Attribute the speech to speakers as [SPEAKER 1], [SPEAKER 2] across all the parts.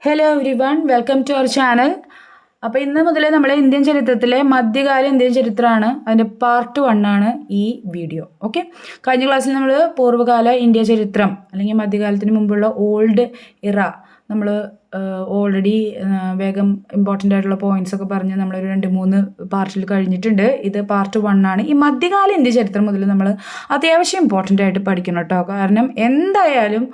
[SPEAKER 1] Hello everyone, welcome to our channel. അപ്പോൾ ഇന്ന് മുതൽ നമ്മൾ ഇന്ത്യൻ ചരിത്രത്തിലെ മധ്യകാല ഇന്ത്യൻ ചരിത്രമാണ്, അതിൻ്റെ പാർട്ട് 1 ആണ് ഈ വീഡിയോ. ഓക്കെ, കഴിഞ്ഞ ക്ലാസ്സിൽ നമ്മൾ പൂർവ്വകാല ഇന്ത്യ ചരിത്രം അല്ലെങ്കിൽ മധ്യകാലത്തിന് മുമ്പുള്ള ഓൾഡ് ഇറ നമ്മൾ ഓൾറെഡി വേഗം ഇമ്പോർട്ടൻ്റ് ആയിട്ടുള്ള പോയിന്റ്സ് ഒക്കെ പറഞ്ഞ് നമ്മളൊരു 2-3 പാർട്ടിൽ കഴിഞ്ഞിട്ടുണ്ട്. ഇത് പാർട്ട് 1 ആണ്. ഈ മധ്യകാല ഇന്ത്യ ചരിത്രം മുതൽ നമ്മൾ അത്യാവശ്യം ഇമ്പോർട്ടൻ്റ് ആയിട്ട് പഠിക്കണം കേട്ടോ. കാരണം എന്തായാലും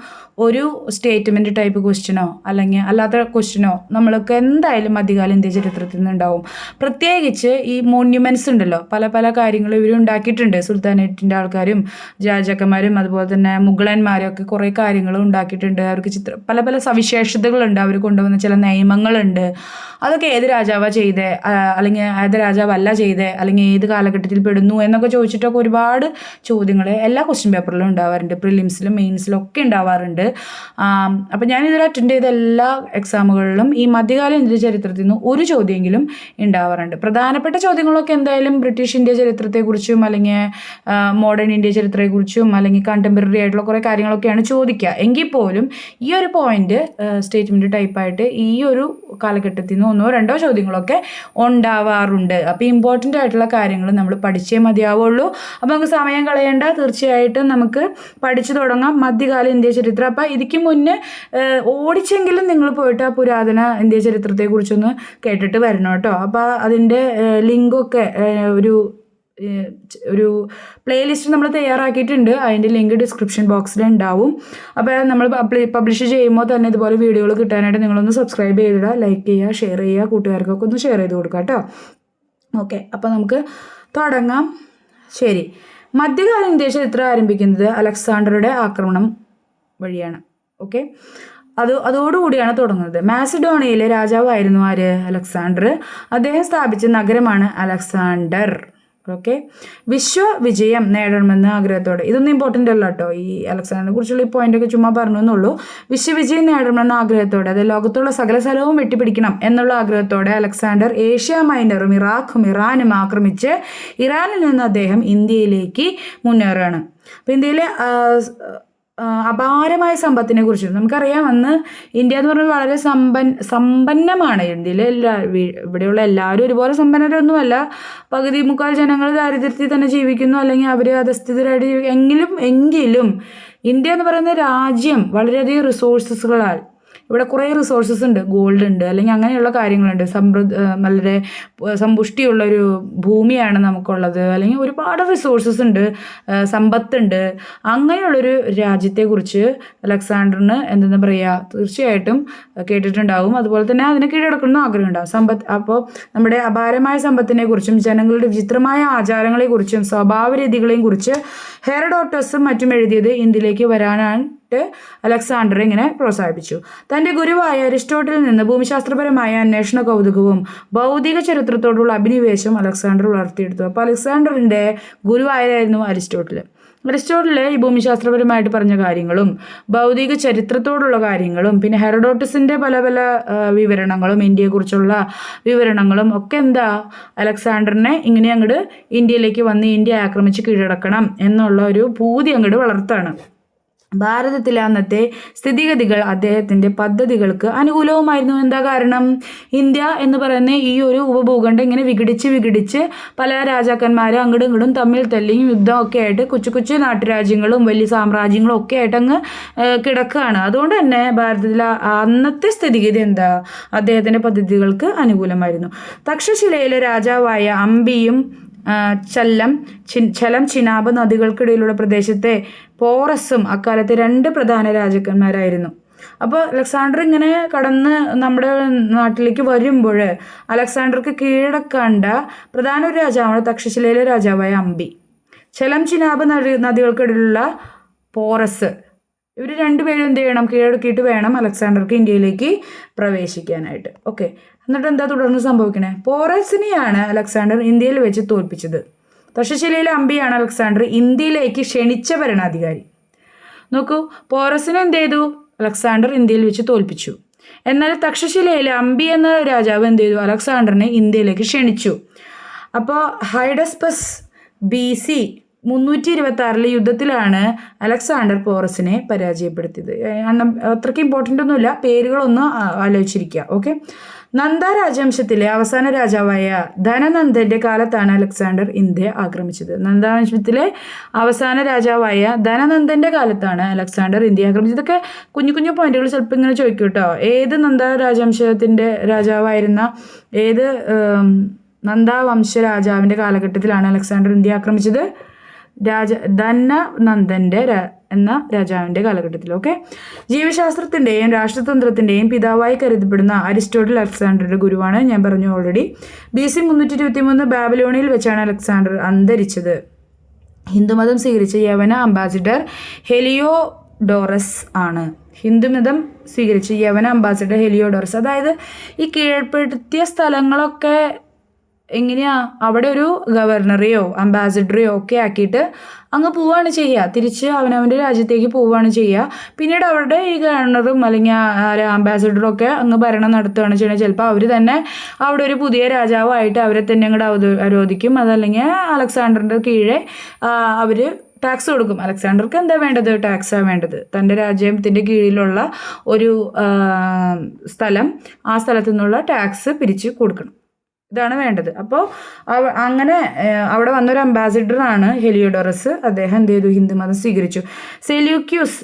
[SPEAKER 1] ഒരു സ്റ്റേറ്റ്മെൻറ്റ് ടൈപ്പ് ക്വസ്റ്റ്യനോ അല്ലെങ്കിൽ അല്ലാത്ത ക്വസ്റ്റ്യനോ നമ്മൾക്ക് എന്തായാലും മധ്യകാല ഇന്ത്യ ചരിത്രത്തിൽ നിന്നുണ്ടാവും. പ്രത്യേകിച്ച് ഈ മോണ്യുമെൻറ്റ്സ് ഉണ്ടല്ലോ, പല പല കാര്യങ്ങളും ഇവർ ഉണ്ടാക്കിയിട്ടുണ്ട്. സുൽത്താനേറ്റിൻ്റെ ആൾക്കാരും രാജാക്കന്മാരും അതുപോലെ തന്നെ മുഗളന്മാരും ഒക്കെ കുറേ കാര്യങ്ങൾ ഉണ്ടാക്കിയിട്ടുണ്ട്. അവർക്ക് പല പല സവിശേഷതകളുണ്ട്. അവർ കൊണ്ടുവന്ന ചില നിയമങ്ങളുണ്ട്. അതൊക്കെ ഏത് രാജാവാ ചെയ്തേ, അല്ലെങ്കിൽ ഏത് രാജാവല്ല ചെയ്തേ, അല്ലെങ്കിൽ ഏത് കാലഘട്ടത്തിൽ പെടുന്നു എന്നൊക്കെ ചോദിച്ചിട്ടൊക്കെ ഒരുപാട് ചോദ്യങ്ങൾ എല്ലാ ക്വസ്റ്റ്യൻ പേപ്പറിലും ഉണ്ടാവാറുണ്ട്. പ്രിലിംസിലും മെയിൻസിലും ഒക്കെ ഉണ്ടാവാറുണ്ട്. അപ്പം ഞാനിതിൽ അറ്റൻഡ് ചെയ്ത എല്ലാ എക്സാമുകളിലും ഈ മധ്യകാല ഇന്ത്യ ചരിത്രത്തിൽ നിന്ന് ഒരു ചോദ്യമെങ്കിലും ഉണ്ടാവാറുണ്ട്. പ്രധാനപ്പെട്ട ചോദ്യങ്ങളൊക്കെ എന്തായാലും ബ്രിട്ടീഷ് ഇന്ത്യ ചരിത്രത്തെക്കുറിച്ചും അല്ലെങ്കിൽ മോഡേൺ ഇന്ത്യ ചരിത്രത്തെക്കുറിച്ചും അല്ലെങ്കിൽ കണ്ടംപററി ആയിട്ടുള്ള കുറേ കാര്യങ്ങളൊക്കെയാണ് ചോദിക്കുക. എങ്കിൽ പോലും ഈ ഒരു പോയിന്റ് സ്റ്റേറ്റ്മെൻറ്റ് ടൈപ്പായിട്ട് ഈ ഒരു കാലഘട്ടത്തിൽ നിന്ന് 1-2 ചോദ്യങ്ങളൊക്കെ ഉണ്ടാവാറുണ്ട്. അപ്പോൾ ഇമ്പോർട്ടൻ്റ് ആയിട്ടുള്ള കാര്യങ്ങൾ നമ്മൾ പഠിച്ചേ മതിയാവുള്ളൂ. അപ്പോൾ നമുക്ക് സമയം കളയേണ്ട, തീർച്ചയായിട്ടും നമുക്ക് പഠിച്ചു തുടങ്ങാം മധ്യകാല ഇന്ത്യ ചരിത്രം. അപ്പോൾ ഇതിക്ക് മുന്നേ ഓടിച്ചെങ്കിലും നിങ്ങൾ പോയിട്ട് ആ പുരാതന ഇന്ത്യ ചരിത്രത്തെക്കുറിച്ചൊന്ന് കേട്ടിട്ട് വരണം കേട്ടോ. അപ്പോൾ അതിൻ്റെ ലിങ്കൊക്കെ ഒരു പ്ലേലിസ്റ്റ് നമ്മൾ തയ്യാറാക്കിയിട്ടുണ്ട്. അതിൻ്റെ ലിങ്ക് ഡിസ്ക്രിപ്ഷൻ ബോക്സിൽ ഉണ്ടാവും. അപ്പോൾ നമ്മൾ പബ്ലിഷ് ചെയ്യുമ്പോൾ തന്നെ ഇതുപോലെ വീഡിയോകൾ കിട്ടാനായിട്ട് നിങ്ങളൊന്ന് സബ്സ്ക്രൈബ് ചെയ്തിടുക, ലൈക്ക് ചെയ്യുക, ഷെയർ ചെയ്യുക, കൂട്ടുകാർക്കൊക്കെ ഒന്ന് ഷെയർ ചെയ്ത് കൊടുക്കുക കേട്ടോ. ഓക്കെ, അപ്പോൾ നമുക്ക് തുടങ്ങാം. ശരി, മധ്യകാല ഇന്ത്യ ചരിത്രം ആരംഭിക്കുന്നത് അലക്സാണ്ടറുടെ ആക്രമണം വഴിയാണ്. ഓക്കെ, അതോടുകൂടിയാണ് തുടങ്ങുന്നത്. മാസിഡോണിയയിലെ രാജാവായിരുന്നു ആര്? അലക്സാണ്ടർ. അദ്ദേഹം സ്ഥാപിച്ച നഗരമാണ് അലക്സാണ്ടർ. ഓക്കെ, വിശ്വവിജയം നേടണമെന്ന ആഗ്രഹത്തോടെ, ഇതൊന്നും ഇമ്പോർട്ടൻ്റ് അല്ല കേട്ടോ, ഈ അലക്സാണ്ടറിനെ കുറിച്ചുള്ള ഈ പോയിന്റൊക്കെ ചുമ്മാ പറഞ്ഞു എന്നുള്ളൂ. വിശ്വവിജയം നേടണമെന്ന ആഗ്രഹത്തോടെ, അത് ലോകത്തുള്ള സകല സ്ഥലവും വെട്ടിപ്പിടിക്കണം എന്നുള്ള ആഗ്രഹത്തോടെ അലക്സാണ്ടർ ഏഷ്യ മൈനറും ഇറാഖും ഇറാനും ആക്രമിച്ച് ഇറാനിൽ നിന്ന് അദ്ദേഹം ഇന്ത്യയിലേക്ക് മുന്നേറുകയാണ്. അപ്പോൾ ഇന്ത്യയിലെ അപാരമായ സമ്പത്തിനെ കുറിച്ച് നമുക്കറിയാം. അന്ന് ഇന്ത്യ എന്ന് പറഞ്ഞാൽ വളരെ സമ്പന്നമാണ്. ഇന്ത്യയിലെ ഇവിടെയുള്ള എല്ലാവരും ഒരുപോലെ സമ്പന്നരൊന്നുമല്ല. പകുതി മുക്കാൽ ജനങ്ങൾ ദാരിദ്ര്യത്തിൽ തന്നെ ജീവിക്കുന്നു, അല്ലെങ്കിൽ അവർ അധസ്ഥിതരായിട്ട് എങ്കിലും ഇന്ത്യ എന്ന് പറയുന്ന രാജ്യം വളരെയധികം റിസോഴ്സസുകളാൽ, ഇവിടെ കുറേ റിസോഴ്സസ് ഉണ്ട്. ഗോൾഡ് ഉണ്ട്, അല്ലെങ്കിൽ അങ്ങനെയുള്ള കാര്യങ്ങളുണ്ട്. വളരെ സമ്പുഷ്ടിയുള്ളൊരു ഭൂമിയാണ് നമുക്കുള്ളത്, അല്ലെങ്കിൽ ഒരുപാട് റിസോഴ്സസ് ഉണ്ട്, സമ്പത്തുണ്ട്. അങ്ങനെയുള്ളൊരു രാജ്യത്തെക്കുറിച്ച് അലക്സാണ്ടറിന് എന്തെന്ന് പറയുക, തീർച്ചയായിട്ടും കേട്ടിട്ടുണ്ടാവും. അതുപോലെ തന്നെ അതിനെ കീഴടക്കണമെന്ന് ആഗ്രഹമുണ്ടാവും. അപ്പോൾ നമ്മുടെ അപാരമായ സമ്പത്തിനെ കുറിച്ചും ജനങ്ങളുടെ വിചിത്രമായ ആചാരങ്ങളെക്കുറിച്ചും സ്വഭാവരീതികളെയും കുറിച്ച് ഹെറഡോട്ടസും മറ്റും എഴുതിയത് ഇന്ത്യയിലേക്ക് വരാനാണ് അലക്സാണ്ടർ ഇങ്ങനെ പ്രോത്സാഹിപ്പിച്ചു. തൻ്റെ ഗുരുവായ അരിസ്റ്റോട്ടിലിൽ നിന്ന് ഭൂമിശാസ്ത്രപരമായ അന്വേഷണ കൗതുകവും ഭൗതിക ചരിത്രത്തോടുള്ള അഭിനിവേശം അലക്സാണ്ടർ വളർത്തിയെടുത്തു. അപ്പോൾ അലക്സാണ്ടറിൻ്റെ ഗുരുവായിരുന്നു അരിസ്റ്റോട്ടിൽ ഈ ഭൂമിശാസ്ത്രപരമായിട്ട് പറഞ്ഞ കാര്യങ്ങളും ഭൗതിക ചരിത്രത്തോടുള്ള കാര്യങ്ങളും പിന്നെ ഹെറഡോട്ടസിൻ്റെ പല പല വിവരണങ്ങളും ഇന്ത്യയെക്കുറിച്ചുള്ള വിവരണങ്ങളും ഒക്കെ അലക്സാണ്ടറിനെ ഇങ്ങനെ അങ്ങോട്ട് ഇന്ത്യയിലേക്ക് വന്ന് ഇന്ത്യ ആക്രമിച്ച് കീഴടക്കണം എന്നുള്ള ഒരു പൂതി അങ്ങോട്ട് വളർത്താണ്. ഭാരതത്തിലെ അന്നത്തെ സ്ഥിതിഗതികൾ അദ്ദേഹത്തിൻ്റെ പദ്ധതികൾക്ക് അനുകൂലവുമായിരുന്നു. എന്താ കാരണം? ഇന്ത്യ എന്ന് പറയുന്ന ഈ ഒരു ഉപഭൂഖണ്ഡം ഇങ്ങനെ വിഘടിച്ച് പല രാജാക്കന്മാരും അങ്ങോട്ടും ഇങ്ങോട്ടും തമ്മിൽ തല്ലിയും യുദ്ധമൊക്കെ ആയിട്ട് കൊച്ചു നാട്ടുരാജ്യങ്ങളും വലിയ സാമ്രാജ്യങ്ങളും ഒക്കെ ആയിട്ട് അങ്ങ് കിടക്കുകയാണ്. അതുകൊണ്ട് തന്നെ ഭാരതത്തിലെ അന്നത്തെ സ്ഥിതിഗതി അദ്ദേഹത്തിൻ്റെ പദ്ധതികൾക്ക് അനുകൂലമായിരുന്നു. തക്ഷശിലയിലെ രാജാവായ അംബിയും ഛലം ചിനാബ് നദികൾക്കിടയിലുള്ള പ്രദേശത്തെ പോറസും അക്കാലത്തെ 2 പ്രധാന രാജാക്കന്മാരായിരുന്നു. അപ്പോൾ അലക്സാണ്ടർ ഇങ്ങനെ കടന്ന് നമ്മുടെ നാട്ടിലേക്ക് വരുമ്പോൾ അലക്സാണ്ടർക്ക് കീഴടക്കേണ്ട പ്രധാന ഒരു രാജാവാണ് തക്ഷശിലയിലെ രാജാവായ അംബി. ഛലം ചിനാബ് നദികൾക്കിടയിലുള്ള പോറസ്, ഇവർ 2 പേരും എന്ത് ചെയ്യണം? കീഴടക്കിയിട്ട് വേണം അലക്സാണ്ടർക്ക് ഇന്ത്യയിലേക്ക് പ്രവേശിക്കാനായിട്ട്. ഓക്കെ, എന്നിട്ട് തുടർന്ന് സംഭവിക്കണേ? പോറസിനെയാണ് അലക്സാണ്ടർ ഇന്ത്യയിൽ വെച്ച് തോൽപ്പിച്ചത്. തക്ഷശിലയിലെ അംബിയാണ് അലക്സാണ്ടർ ഇന്ത്യയിലേക്ക് ക്ഷണിച്ച ഭരണാധികാരി. നോക്കൂ, പോറസിനെ എന്ത് ചെയ്തു? അലക്സാണ്ടർ ഇന്ത്യയിൽ വെച്ച് തോൽപ്പിച്ചു. എന്നാൽ തക്ഷശിലയിലെ അംബി എന്ന രാജാവ് എന്ത് ചെയ്തു? അലക്സാണ്ടറിനെ ഇന്ത്യയിലേക്ക് ക്ഷണിച്ചു. അപ്പോൾ ഹൈഡസ്പസ് BC 326 യുദ്ധത്തിലാണ് അലക്സാണ്ടർ പോറസിനെ പരാജയപ്പെടുത്തിയത്. അത്രയ്ക്ക് ഇമ്പോർട്ടൻ്റ് ഒന്നുമില്ല, പേരുകളൊന്ന് ആലോചിച്ചിരിക്കുക. ഓക്കെ. നന്ദ രാജവംശത്തിലെ അവസാന രാജാവായ ധനനന്ദന്റെ കാലത്താണ് അലക്സാണ്ടർ ഇന്ത്യ ആക്രമിച്ചത്. നന്ദവംശത്തിലെ അവസാന രാജാവായ ധനനന്ദന്റെ കാലത്താണ് അലക്സാണ്ടർ ഇന്ത്യ ആക്രമിച്ചത്. ഇതൊക്കെ കുഞ്ഞു കുഞ്ഞു പോയിന്റുകൾ ചിലപ്പോൾ ഇങ്ങനെ ചോദിക്കും കേട്ടോ. ഏത് നന്ദ രാജവംശത്തിന്റെ രാജാവായിരുന്ന ഏത് നന്ദാവംശ രാജാവിന്റെ കാലഘട്ടത്തിലാണ് അലക്സാണ്ടർ ഇന്ത്യ ആക്രമിച്ചത്? ധനനന്ദന്റെ എന്ന രാജാവിന്റെ കാലഘട്ടത്തിൽ. ഓക്കെ. ജീവശാസ്ത്രത്തിന്റെയും രാഷ്ട്രതന്ത്രത്തിന്റെയും പിതാവായി കരുതപ്പെടുന്ന അരിസ്റ്റോട്ടിൽ അലക്സാണ്ടറുടെ ഗുരുവാണ്. ഞാൻ പറഞ്ഞു ഓൾറെഡി. BC 323 ബാബിലോണിയിൽ വെച്ചാണ് അലക്സാണ്ടർ അന്തരിച്ചത്. ഹിന്ദുമതം സ്വീകരിച്ച യവന അംബാസിഡർ ഹെലിയോഡോറസ് ആണ്. ഹിന്ദുമതം സ്വീകരിച്ച യവന അംബാസിഡർ ഹെലിയോഡോറസ്. അതായത് ഈ കീഴ്പ്പെടുത്തിയ സ്ഥലങ്ങളൊക്കെ എങ്ങനെയാ, അവിടെ ഒരു ഗവർണറെയോ അംബാസിഡറെയോ ഒക്കെ ആക്കിയിട്ട് അങ്ങ് പോവുകയാണ് ചെയ്യുക. തിരിച്ച് അവനവൻ്റെ രാജ്യത്തേക്ക് പോവുകയാണ് ചെയ്യുക. പിന്നീട് അവരുടെ ഈ ഗവർണറും അല്ലെങ്കിൽ അംബാസിഡറും ഒക്കെ അങ്ങ് ഭരണം നടത്തുകയാണ് ചെയ്യുന്നത്. ചിലപ്പോൾ അവർ തന്നെ അവിടെ ഒരു പുതിയ രാജാവായിട്ട് അവരെ തന്നെ അങ്ങോട്ട് അവരോധിക്കും. അതല്ലെങ്കിൽ അലക്സാണ്ടറിൻ്റെ കീഴെ അവർ ടാക്സ് കൊടുക്കും. അലക്സാണ്ടർക്ക് എന്താ വേണ്ടത്? ടാക്സാണ് വേണ്ടത്. തൻ്റെ രാജ്യത്തിൻ്റെ കീഴിലുള്ള ഒരു സ്ഥലം, ആ സ്ഥലത്തു നിന്നുള്ള ടാക്സ് പിരിച്ച് കൊടുക്കണം. ഇതാണ് വേണ്ടത്. അപ്പോൾ അങ്ങനെ അവിടെ വന്നൊരു അംബാസിഡറാണ് ഹെലിയോഡോറസ്. അദ്ദേഹം എന്ത് ചെയ്തു? ഹിന്ദുമതം സ്വീകരിച്ചു. സെല്യൂക്യൂസ്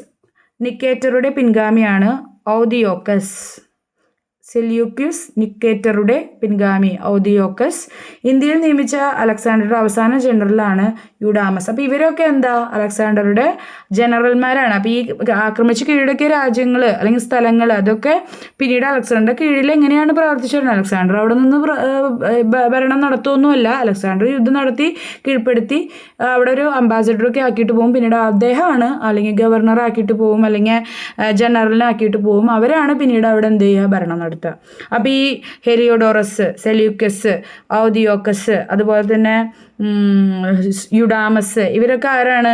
[SPEAKER 1] നിക്കേറ്ററുടെ പിൻഗാമിയാണ് ഔദിയോക്കസ്. സെല്യൂക്യൂസ് നിക്കേറ്ററുടെ പിൻഗാമി ഔദിയോക്കസ്. ഇന്ത്യയിൽ നിയമിച്ച അലക്സാണ്ടറുടെ അവസാന ജനറലാണ് യൂഡാമസ്. അപ്പോൾ ഇവരൊക്കെ എന്താ? അലക്സാണ്ടറുടെ ജനറൽമാരാണ്. അപ്പോൾ ഈ ആക്രമിച്ച് കീഴടക്കിയ രാജ്യങ്ങൾ അല്ലെങ്കിൽ സ്ഥലങ്ങൾ അതൊക്കെ പിന്നീട് അലക്സാണ്ടറുടെ കീഴിൽ എങ്ങനെയാണ് പ്രവർത്തിച്ചിരുന്നത്? അലക്സാണ്ടർ അവിടെ നിന്ന് ഭരണം നടത്തുമൊന്നുമല്ല. അലക്സാണ്ടർ യുദ്ധം നടത്തി കീഴ്പ്പെടുത്തി അവിടെ ഒരു അംബാസിഡറൊക്കെ ആക്കിയിട്ട് പോകും. പിന്നീട് അദ്ദേഹമാണ് അല്ലെങ്കിൽ ഗവർണർ ആക്കിയിട്ട് പോകും, അല്ലെങ്കിൽ ജനറലിനെ ആക്കിയിട്ട് പോകും. അവരാണ് പിന്നീട് അവിടെ എന്ത് ചെയ്യുക? ഭരണം നടത്തുക. അപ്പോൾ ഈ ഹെലിയോഡോറസ്, സെല്യൂക്കസ്, ഔദിയോക്കസ്, അതുപോലെ തന്നെ യുഡാമസ്, ഇവരൊക്കെ ആരാണ്?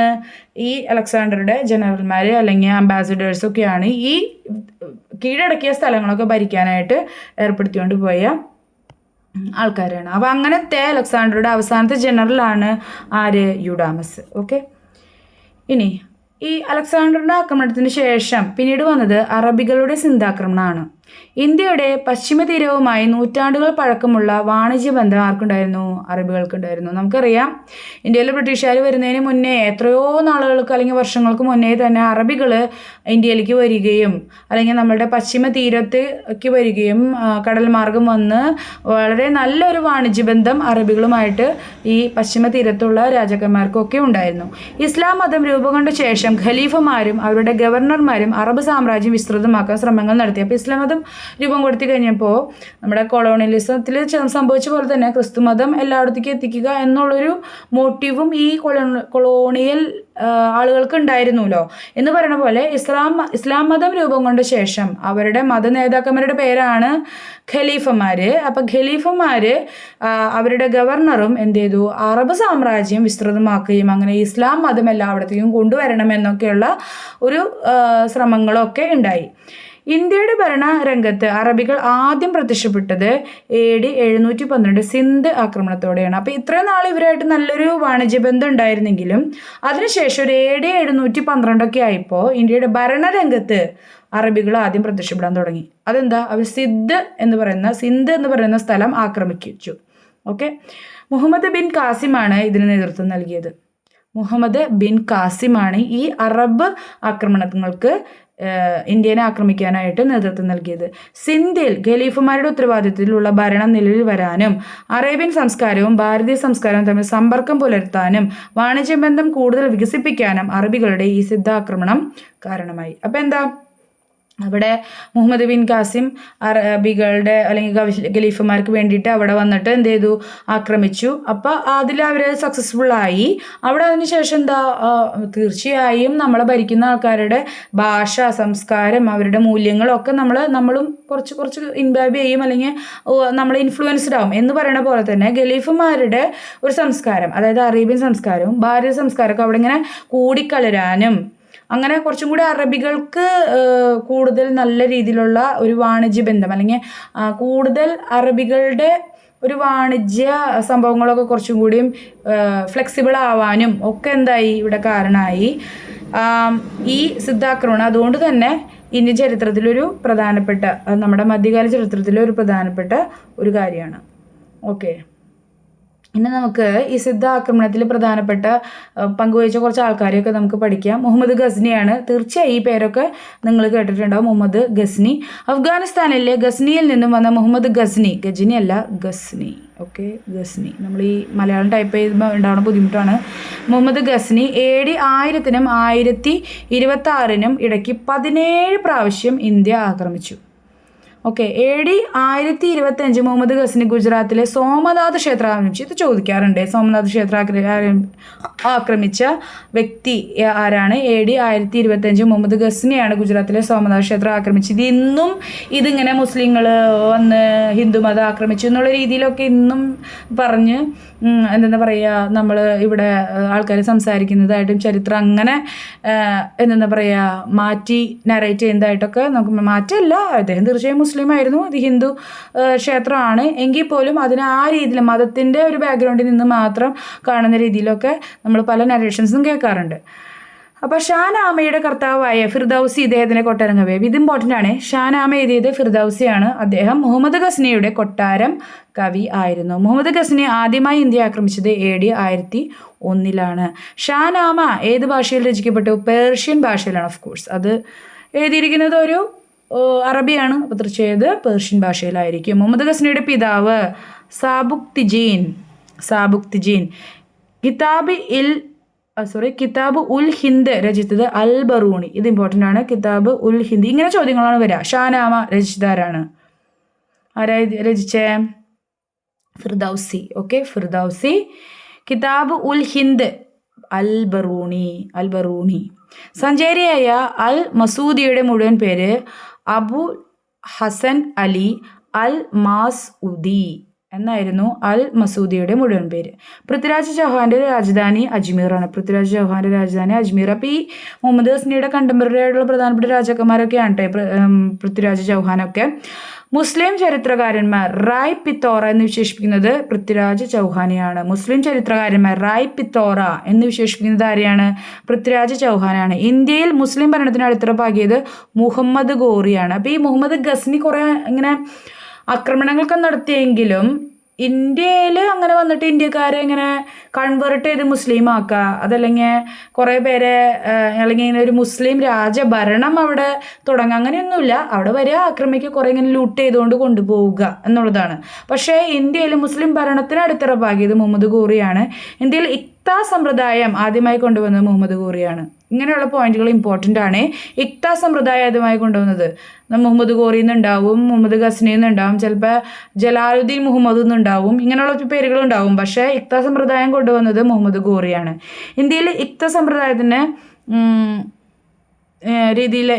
[SPEAKER 1] ഈ അലക്സാണ്ടറുടെ ജനറൽമാർ അല്ലെങ്കിൽ അംബാസിഡേഴ്സൊക്കെയാണ്. ഈ കീഴടക്കിയ സ്ഥലങ്ങളൊക്കെ ഭരിക്കാനായിട്ട് ഏർപ്പെടുത്തിക്കൊണ്ട് പോയ ആൾക്കാരാണ്. അപ്പോൾ അങ്ങനത്തെ അലക്സാണ്ടറുടെ അവസാനത്തെ ജനറലാണ് ആര്? യുഡാമസ്. ഓക്കെ. ഇനി ഈ അലക്സാണ്ടറുടെ ആക്രമണത്തിന് ശേഷം പിന്നീട് വന്നത് അറബികളുടെ സിന്ധാക്രമണമാണ്. ഇന്ത്യയുടെ പശ്ചിമ തീരവുമായി നൂറ്റാണ്ടുകൾ പഴക്കമുള്ള വാണിജ്യ ബന്ധം ആർക്കുണ്ടായിരുന്നു? അറബികൾക്കുണ്ടായിരുന്നു. നമുക്കറിയാം, ഇന്ത്യയിൽ ബ്രിട്ടീഷുകാർ വരുന്നതിന് മുന്നേ എത്രയോ നാളുകൾക്ക് അല്ലെങ്കിൽ വർഷങ്ങൾക്ക് മുന്നേ തന്നെ അറബികൾ ഇന്ത്യയിലേക്ക് വരികയും അല്ലെങ്കിൽ നമ്മളുടെ പശ്ചിമ തീരത്തേക്ക് വരികയും കടൽ മാർഗം വന്ന് വളരെ നല്ലൊരു വാണിജ്യ ബന്ധം അറബികളുമായിട്ട് ഈ പശ്ചിമ തീരത്തുള്ള രാജാക്കന്മാർക്കൊക്കെ ഉണ്ടായിരുന്നു. ഇസ്ലാം മതം രൂപം കൊണ്ട ശേഷം ഖലീഫമാരും അവരുടെ ഗവർണർമാരും അറബ് സാമ്രാജ്യം വിസ്തൃതമാക്കാൻ ശ്രമങ്ങൾ നടത്തി. അപ്പോൾ ഇസ്ലാം മതം രൂപം കൊടുത്തു കഴിഞ്ഞപ്പോൾ നമ്മുടെ കൊളോണിയലിസത്തിൽ സംഭവിച്ച പോലെ തന്നെ ക്രിസ്തുമതം എല്ലായിടത്തേക്കും എത്തിക്കുക എന്നുള്ളൊരു മോട്ടീവും ഈ കൊളോണിയൽ ആളുകൾക്ക് ഉണ്ടായിരുന്നല്ലോ. എന്ന് പറയുന്ന പോലെ ഇസ്ലാം മതം രൂപം കൊണ്ട ശേഷം അവരുടെ മത നേതാക്കന്മാരുടെ പേരാണ് ഖലീഫമാർ. അപ്പം ഖലീഫമാർ അവരുടെ ഗവർണറും എന്ത് ചെയ്തു? അറബ് സാമ്രാജ്യം വിസ്തൃതമാക്കുകയും അങ്ങനെ ഇസ്ലാം മതം എല്ലായിടത്തേക്കും കൊണ്ടുവരണമെന്നൊക്കെയുള്ള ഒരു ശ്രമങ്ങളൊക്കെ ഉണ്ടായി. ഇന്ത്യയുടെ ഭരണരംഗത്ത് അറബികൾ ആദ്യം പ്രത്യക്ഷപ്പെട്ടത് AD 712 സിന്ധ് ആക്രമണത്തോടെയാണ്. അപ്പോൾ ഇത്രയും നാൾ ഇവരായിട്ട് നല്ലൊരു വാണിജ്യബന്ധം ഉണ്ടായിരുന്നെങ്കിലും അതിനുശേഷം ഒരു AD 712 ആയപ്പോൾ ഇന്ത്യയുടെ ഭരണരംഗത്ത് അറബികൾ ആദ്യം പ്രത്യക്ഷപ്പെടാൻ തുടങ്ങി. അതെന്താ? അവർ സിന്ധ് എന്ന് പറയുന്ന സ്ഥലം ആക്രമിച്ചു. ഓക്കെ. മുഹമ്മദ് ബിൻ കാസിമാണ് ഇതിന് നേതൃത്വം നൽകിയത്. മുഹമ്മദ് ബിൻ കാസിമാണ് ഈ അറബ് ആക്രമണങ്ങൾക്ക് ഇന്ത്യനെ ആക്രമിക്കാനായിട്ട് നേതൃത്വം നൽകിയത്. സിന്ധിൽ ഖലീഫുമാരുടെ ഉത്തരവാദിത്തത്തിലുള്ള ഭരണം നിലവിൽ വരാനും അറേബ്യൻ സംസ്കാരവും ഭാരതീയ സംസ്കാരവും തമ്മിൽ സമ്പർക്കം പുലർത്താനും വാണിജ്യബന്ധം കൂടുതൽ വികസിപ്പിക്കാനും അറബികളുടെ ഈ സിദ്ധാക്രമണം കാരണമായി. അപ്പം എന്താ? അവിടെ മുഹമ്മദ് ബിൻ കാസിം അറബികളുടെ അല്ലെങ്കിൽ ഖലീഫമാർക്ക് വേണ്ടിയിട്ട് അവിടെ വന്നിട്ട് എന്ത് ചെയ്തു? ആക്രമിച്ചു. അപ്പോൾ അതിൽ അവർ സക്സസ്ഫുള്ളായി. അവിടെ അതിനുശേഷം എന്താ? തീർച്ചയായും നമ്മളെ ഭരിക്കുന്ന ആൾക്കാരുടെ ഭാഷ, സംസ്കാരം, അവരുടെ മൂല്യങ്ങളൊക്കെ നമ്മളും കുറച്ച് ഇൻവാൽവ് ചെയ്യും അല്ലെങ്കിൽ നമ്മൾ ഇൻഫ്ലുവൻസ്ഡ് ആവും. എന്ന് പറയുന്ന പോലെ തന്നെ ഖലീഫമാരുടെ ഒരു സംസ്കാരം, അതായത് അറേബ്യൻ സംസ്കാരവും ഭാരതീയ സംസ്കാരമൊക്കെ അവിടെ ഇങ്ങനെ കൂടിക്കലരാനും അങ്ങനെ കുറച്ചും കൂടി അറബികൾക്ക് കൂടുതൽ നല്ല രീതിയിലുള്ള ഒരു വാണിജ്യ ബന്ധം അല്ലെങ്കിൽ കൂടുതൽ അറബികളുടെ ഒരു വാണിജ്യ സംഭവങ്ങളൊക്കെ കുറച്ചും കൂടിയും ഫ്ലെക്സിബിൾ ആവാനും ഒക്കെ എന്തായി ഇവിടെ കാരണമായി ഈ സിദ്ധാക്രമണം. അതുകൊണ്ട് തന്നെ ഇന്ത്യൻ ചരിത്രത്തിലൊരു പ്രധാനപ്പെട്ട, നമ്മുടെ മധ്യകാല ചരിത്രത്തിലെ ഒരു പ്രധാനപ്പെട്ട ഒരു കാര്യമാണ്. ഓക്കെ, ഇനി നമുക്ക് ഈ സിദ്ധാക്രമണത്തിൽ പ്രധാനപ്പെട്ട പങ്കുവഹിച്ച കുറച്ച് ആൾക്കാരെയൊക്കെ നമുക്ക് പഠിക്കാം. മുഹമ്മദ് ഗസ്നിയാണ്. തീർച്ചയായും ഈ പേരൊക്കെ നിങ്ങൾ കേട്ടിട്ടുണ്ടാവും, മുഹമ്മദ് ഗസ്നി. അഫ്ഗാനിസ്ഥാനിലെ ഗസ്നിയിൽ നിന്നും വന്ന മുഹമ്മദ് ഗസ്നി, ഗജ്നി അല്ല ഗസ്നി, ഓക്കെ ഗസ്നി, നമ്മൾ ഈ മലയാളം ടൈപ്പ് ചെയ്യുമ്പോൾ ഉണ്ടാവുന്ന ബുദ്ധിമുട്ടാണ്. മുഹമ്മദ് ഗസ്നി AD 1000-നും 1026-നും ഇടയ്ക്ക് 17 പ്രാവശ്യം ഇന്ത്യ ആക്രമിച്ചു. ഓക്കെ, AD 1025 മുഹമ്മദ് ഗസ്നി ഗുജറാത്തിലെ സോമനാഥ് ക്ഷേത്രം ആക്രമിച്ചു. ഇത് ചോദിക്കാറുണ്ട്, സോമനാഥ് ക്ഷേത്രം ആക്രമിച്ച വ്യക്തി ആരാണ്? AD 1025 മുഹമ്മദ് ഗസ്നിയാണ് ഗുജറാത്തിലെ സോമനാഥ് ക്ഷേത്രം ആക്രമിച്ചത്. ഇന്നും ഇതിങ്ങനെ മുസ്ലിങ്ങൾ വന്ന് ഹിന്ദുമതം ആക്രമിച്ചു എന്നുള്ള രീതിയിലൊക്കെ ഇന്നും പറഞ്ഞ് എന്താ പറയുക, നമ്മൾ ഇവിടെ ആൾക്കാർ സംസാരിക്കുന്നതായിട്ടും ചരിത്രം അങ്ങനെ എന്താ പറയുക മാറ്റി നറേറ്റ് ചെയ്യുന്നതായിട്ടൊക്കെ നമുക്ക് മാറ്റമല്ല. അദ്ദേഹം തീർച്ചയായും മുസ്ലിം ആയിരുന്നു, ഇത് ഹിന്ദു ക്ഷേത്രമാണ് എങ്കിൽ പോലും അതിന് ആ രീതിയിൽ മതത്തിൻ്റെ ഒരു ബാക്ക്ഗ്രൗണ്ടിൽ നിന്ന് മാത്രം കാണുന്ന രീതിയിലൊക്കെ നമ്മൾ പല നറേഷൻസും കേൾക്കാറുണ്ട്. അപ്പോൾ ഷാനാമയുടെ കർത്താവായ ഫിർദൌസി ഇദ്ദേഹത്തിൻ്റെ കൊട്ടാരം കവിയായി. ഇത് ഇമ്പോർട്ടൻ്റ് ആണ്. ഷാനാമ എഴുതിയത് ഫിർദൌസിയാണ്. അദ്ദേഹം മുഹമ്മദ് ഗസ്നിയുടെ കൊട്ടാരം കവി ആയിരുന്നു. മുഹമ്മദ് ഗസ്നി ആദ്യമായി ഇന്ത്യ ആക്രമിച്ചത് AD 1001-ലാണ്. ഷാനാമ ഏത് ഭാഷയിൽ രചിക്കപ്പെട്ടു? പേർഷ്യൻ ഭാഷയിലാണ്. ഓഫ് കോഴ്സ് അത് എഴുതിയിരിക്കുന്നത് ഒരു അറബിയാണ്, അപ്പോൾ തീർച്ചയായത് പേർഷ്യൻ ഭാഷയിലായിരിക്കും. മുഹമ്മദ് ഗസ്നിയുടെ പിതാവ് സാബുക്തിജീൻ കിതാബ് ഉൽ ഹിന്ദ് രചിച്ചത് അൽ ബറൂണി. ഇത് ഇമ്പോർട്ടൻ്റ് ആണ്. കിതാബ് ഉൽ ഹിന്ദ്, ഇങ്ങനെ ചോദ്യങ്ങളാണ് വരിക. ഷാനാമ രചിച്ചതാരാണ്? ആരാ രചിച്ചേ? ഫിർദൌസി. ഓക്കെ, ഫിർദൌസി. കിതാബ് ഉൽ ഹിന്ദ് അൽ ബറൂണി. സഞ്ചാരിയായ അൽ മസൂദിയുടെ മുഴുവൻ പേര് അബു ഹസൻ അലി അൽ മാസ്ഉദി എന്നായിരുന്നു അൽ മസൂദിയുടെ മുഴുവൻ പേര്. പൃഥ്വിരാജ് ചൗഹാന്റെ രാജധാനി അജ്മീറാണ്. അപ്പോൾ ഈ മുഹമ്മദ് ഗസ്നിയുടെ കണ്ടംപററി ആയിട്ടുള്ള പ്രധാനപ്പെട്ട രാജാക്കന്മാരൊക്കെയാണ് പൃഥ്വിരാജ് ചൗഹാനൊക്കെ. മുസ്ലിം ചരിത്രകാരന്മാർ റായ് പിത്തോറ എന്ന് വിശേഷിപ്പിക്കുന്നത് പൃഥ്വിരാജ് ചൗഹാനെയാണ്. മുസ്ലിം ചരിത്രകാരന്മാർ റായ് പിത്തോറ എന്ന് വിശേഷിപ്പിക്കുന്നത് ആരെയാണ്? പൃഥ്വിരാജ് ചൗഹാനാണ്. ഇന്ത്യയിൽ മുസ്ലിം ഭരണത്തിന് അടിത്തറ പാകിയത് മുഹമ്മദ് ഗോറിയാണ്. അപ്പോൾ ഈ മുഹമ്മദ് ഗസ്നി കുറേ ഇങ്ങനെ ആക്രമണങ്ങളൊക്കെ നടത്തിയെങ്കിലും ഇന്ത്യയിൽ അങ്ങനെ വന്നിട്ട് ഇന്ത്യക്കാരെ ഇങ്ങനെ കൺവേർട്ട് ചെയ്ത് മുസ്ലിം ആക്കുക, അതല്ലെങ്കിൽ കുറേ പേരെ അല്ലെങ്കിൽ ഇങ്ങനെ ഒരു മുസ്ലിം രാജഭരണം അവിടെ തുടങ്ങുക, അങ്ങനെയൊന്നുമില്ല. അവിടെ വരിക, ആക്രമിക്കുക, കുറേ ഇങ്ങനെ ലൂട്ട് ചെയ്തുകൊണ്ട് കൊണ്ടുപോവുക എന്നുള്ളതാണ്. പക്ഷേ ഇന്ത്യയിൽ മുസ്ലിം ഭരണത്തിന് അടിത്തറ പാകിയത് മുഹമ്മദ് ഗോറിയാണ്. ഇന്ത്യയിൽ ഇക്ത സമ്പ്രദായം ആദ്യമായി കൊണ്ടുവന്നത് മുഹമ്മദ് ഗോറിയാണ്. ഇങ്ങനെയുള്ള പോയിന്റുകൾ ഇമ്പോർട്ടൻ്റ് ആണ്. ഇക്ത സമ്പ്രദായം ആദ്യമായി കൊണ്ടുവന്നത് മുഹമ്മദ് ഗോറിയിൽ നിന്നുണ്ടാവും, മുഹമ്മദ് ഗസ്നിയിൽ നിന്നുണ്ടാവും, ചിലപ്പോൾ ജലാലുദ്ദീൻ മുഹമ്മദ് നിന്നുണ്ടാവും, ഇങ്ങനെയുള്ള പേരുകളുണ്ടാവും. പക്ഷേ ഇക്ത സമ്പ്രദായം കൊണ്ടുവന്നത് മുഹമ്മദ് ഗോറിയാണ്. ഇന്ത്യയിൽ ഇക്ത സമ്പ്രദായത്തിന് രീതിയിൽ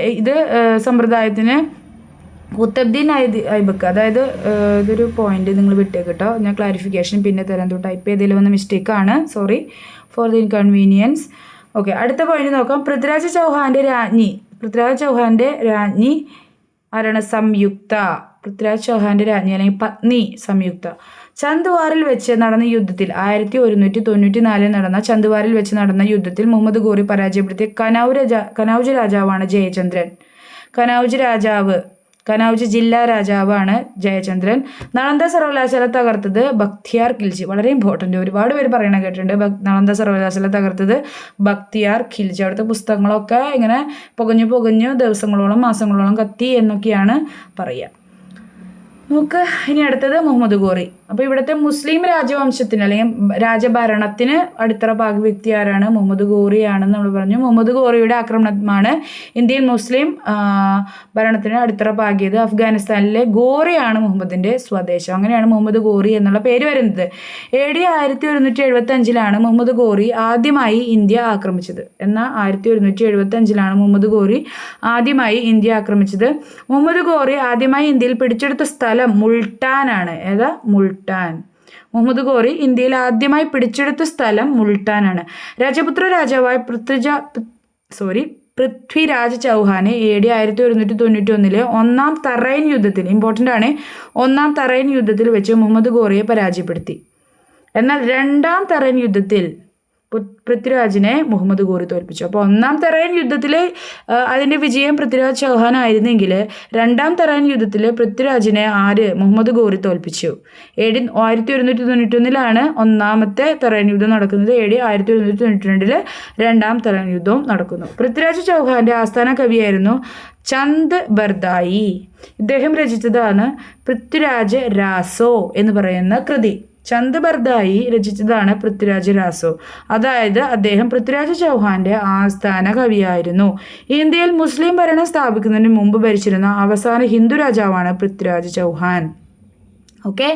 [SPEAKER 1] സമ്പ്രദായത്തിന് ഖുത്തബ്ദീൻ ഐബക്ക്, അതായത് ഇതൊരു പോയിന്റ് നിങ്ങൾ വിട്ടേക്ക് കേട്ടോ, ഞാൻ ക്ലാരിഫിക്കേഷൻ പിന്നെ തരാൻ. ടൈപ്പ് ചെയ്തതിൽ വന്ന മിസ്റ്റേക്കാണ്, sorry for the inconvenience. Okay, അടുത്ത പോയിന്റ് നോക്കാം. പൃഥ്വിരാജ് ചൗഹാന്റെ രാജ്ഞി ആരാണ്? സംയുക്ത. പൃഥ്വിരാജ് ചൗഹാന്റെ രാജ്ഞി അല്ലെങ്കിൽ പത്നി സംയുക്ത. ചന്ദ്വാറിൽ വെച്ച് നടന്ന യുദ്ധത്തിൽ 1194 നടന്ന ചന്ദ്വാറിൽ വെച്ച് നടന്ന യുദ്ധത്തിൽ മുഹമ്മദ് ഗോറി പരാജയപ്പെടുത്തിയ കനൗജ് രാജാവാണ് ജയചന്ദ്രൻ. കനൗജ് ജില്ലാ രാജാവാണ് ജയചന്ദ്രൻ. നളന്ദ സർവകലാശാല തകർത്തത് ബക്തിയാർ ഖിൽജി. വളരെ ഇമ്പോർട്ടൻ്റ്, ഒരുപാട് പേര് പറയണ കേട്ടിട്ടുണ്ട്. നളന്ദ സർവകലാശാല തകർത്തത് ബക്തിയാർ ഖിൽജി. അവിടുത്തെ പുസ്തകങ്ങളൊക്കെ ഇങ്ങനെ പുകഞ്ഞു ദിവസങ്ങളോളം മാസങ്ങളോളം കത്തി എന്നൊക്കെയാണ് പറയുക. നോക്ക്, ഇനി അടുത്തത് മുഹമ്മദ് ഗോറി. അപ്പോൾ ഇവിടുത്തെ മുസ്ലിം രാജവംശത്തിന് അല്ലെങ്കിൽ രാജഭരണത്തിന് അടിത്തറ പാകിയ വ്യക്തി ആരാണ്? മുഹമ്മദ് ഗോറിയാണെന്ന് നമ്മൾ പറഞ്ഞു. മുഹമ്മദ് ഗോറിയുടെ ആക്രമണമാണ് ഇന്ത്യയിൽ മുസ്ലിം ഭരണത്തിന് അടിത്തറ പാകിയത്. അഫ്ഗാനിസ്ഥാനിലെ ഗോറിയാണ് മുഹമ്മദിൻ്റെ സ്വദേശം. അങ്ങനെയാണ് മുഹമ്മദ് ഗോറി എന്നുള്ള പേര് വരുന്നത്. AD 1175-ലാണ് മുഹമ്മദ് ഗോറി ആദ്യമായി ഇന്ത്യ ആക്രമിച്ചത്. എന്നാൽ 1175-ലാണ് മുഹമ്മദ് ഗോറി ആദ്യമായി ഇന്ത്യ ആക്രമിച്ചത്. മുഹമ്മദ് ഗോറി ആദ്യമായി ഇന്ത്യയിൽ പിടിച്ചെടുത്ത സ്ഥലം മുൾട്ടാനാണ്. ഏതാ? മുൾട്ടാൻ. മുഹമ്മദ് ഗോറി ഇന്ത്യയിൽ ആദ്യമായി പിടിച്ചെടുത്ത സ്ഥലം മുൾട്ടാനാണ്. രജപുത്ര രാജാവായ പൃഥ്വിരാജ് ചൗഹാനെ AD 1191 ഒന്നാം തറൈൻ യുദ്ധത്തിൽ, ഇമ്പോർട്ടൻ്റ് ആണ്, ഒന്നാം തറൈൻ യുദ്ധത്തിൽ വെച്ച് മുഹമ്മദ് ഗോറിയെ പരാജയപ്പെടുത്തി. എന്നാൽ രണ്ടാം തറൈൻ യുദ്ധത്തിൽ പൃഥ്വിരാജിനെ മുഹമ്മദ് ഗോറി തോൽപ്പിച്ചു. അപ്പോൾ ഒന്നാം തറൈൻ യുദ്ധത്തിൽ അതിൻ്റെ വിജയം പൃഥ്വിരാജ് ചൗഹാൻ ആയിരുന്നെങ്കിൽ രണ്ടാം തറൈൻ യുദ്ധത്തിൽ പൃഥ്വിരാജിനെ മുഹമ്മദ് ഗോറി തോൽപ്പിച്ചു. AD 1191 ഒന്നാമത്തെ തറൈൻ യുദ്ധം നടക്കുന്നത്. AD 1192 രണ്ടാം തറൈൻ യുദ്ധവും നടക്കുന്നു. പൃഥ്വിരാജ് ചൗഹാന്റെ ആസ്ഥാന കവിയായിരുന്നു ചന്ദ് ബർദായി. ഇദ്ദേഹം രചിച്ചതാണ് പൃഥ്വിരാജ് രാസോ എന്ന് പറയുന്ന കൃതി. ചന്ദ് ബർദായി രചിച്ചതാണ് പൃഥ്വിരാജ് രാസോ. അതായത് അദ്ദേഹം പൃഥ്വിരാജ് ചൗഹാന്റെ ആസ്ഥാന കവിയായിരുന്നു. ഇന്ത്യയിൽ മുസ്ലിം ഭരണം സ്ഥാപിക്കുന്നതിന് മുമ്പ് ഭരിച്ചിരുന്ന അവസാന ഹിന്ദു രാജാവാണ് പൃഥ്വിരാജ് ചൗഹാൻ. ഓക്കെ,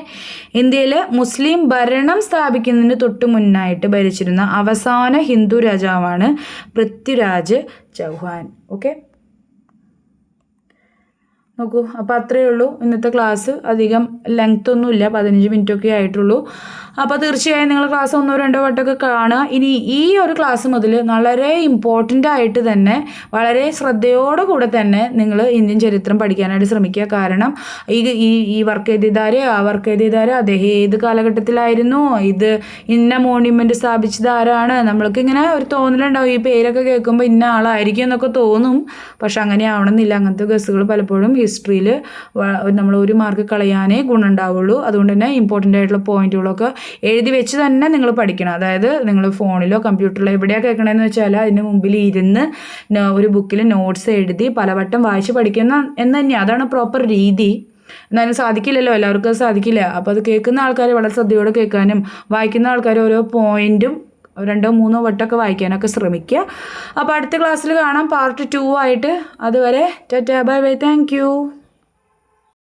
[SPEAKER 1] ഇന്ത്യയിൽ മുസ്ലിം ഭരണം സ്ഥാപിക്കുന്നതിന് തൊട്ട് മുന്നായിട്ട് ഭരിച്ചിരുന്ന അവസാന ഹിന്ദു രാജാവാണ് പൃഥ്വിരാജ് ചൗഹാൻ. ഓക്കെ, നോക്കൂ. അപ്പോൾ അത്രയേ ഉള്ളൂ ഇന്നത്തെ ക്ലാസ്. അധികം ലെങ്ത് ഒന്നുമില്ല, 15 മിനിറ്റൊക്കെ ആയിട്ടുള്ളൂ. അപ്പോൾ തീർച്ചയായും നിങ്ങൾ ക്ലാസ് 1-2 വട്ടമൊക്കെ കാണുക. ഇനി ഈ ഒരു ക്ലാസ് മുതൽ വളരെ ഇമ്പോർട്ടൻ്റ് ആയിട്ട് തന്നെ വളരെ ശ്രദ്ധയോടുകൂടെ തന്നെ നിങ്ങൾ ഇന്ത്യൻ ചരിത്രം പഠിക്കാനായിട്ട് ശ്രമിക്കുക. കാരണം ഈ വർക്ക് എഴുതിയതാര്, ആ വർക്ക് എഴുതിയതാര്, അദ്ദേഹം ഏത് കാലഘട്ടത്തിലായിരുന്നു, ഇത് ഇന്ന മോണ്യുമെൻ്റ് സ്ഥാപിച്ചത് ആരാണ്, നമ്മൾക്ക് ഇങ്ങനെ ഒരു തോന്നലുണ്ടാവും. ഈ പേരൊക്കെ കേൾക്കുമ്പോൾ ഇന്ന ആളായിരിക്കും എന്നൊക്കെ തോന്നും. പക്ഷെ അങ്ങനെ ആവണമെന്നില്ല. അങ്ങനത്തെ ഗസ്സുകൾ പലപ്പോഴും ഹിസ്റ്ററിയിൽ നമ്മൾ ഒരു മാർക്ക് കളയാനേ ഗുണമുണ്ടാവുള്ളൂ. അതുകൊണ്ട് തന്നെ ഇമ്പോർട്ടൻ്റ് ആയിട്ടുള്ള പോയിന്റുകളൊക്കെ എഴുതി വെച്ച് തന്നെ നിങ്ങൾ പഠിക്കണം. അതായത് നിങ്ങൾ ഫോണിലോ കമ്പ്യൂട്ടറിലോ എവിടെയാണ് കേൾക്കണമെന്ന് വെച്ചാൽ അതിന് മുമ്പിൽ ഇരുന്ന് ഒരു ബുക്കിൽ നോട്ട്സ് എഴുതി പലവട്ടം വായിച്ച് പഠിക്കുന്ന എന്ന് തന്നെയാണ്. അതാണ് പ്രോപ്പർ രീതി. എന്നാലും സാധിക്കില്ലല്ലോ, എല്ലാവർക്കും സാധിക്കില്ല. അപ്പോൾ അത് കേൾക്കുന്ന ആൾക്കാർ വളരെ ശ്രദ്ധയോടെ കേൾക്കാനും വായിക്കുന്ന ആൾക്കാർ ഓരോ പോയിന്റും 2-3 വട്ടമൊക്കെ വായിക്കാനൊക്കെ ശ്രമിക്കുക. അപ്പോൾ അടുത്ത ക്ലാസ്സിൽ കാണാം, പാർട്ട് 2 ആയിട്ട്. അതുവരെ Tata, bye bye, thank you.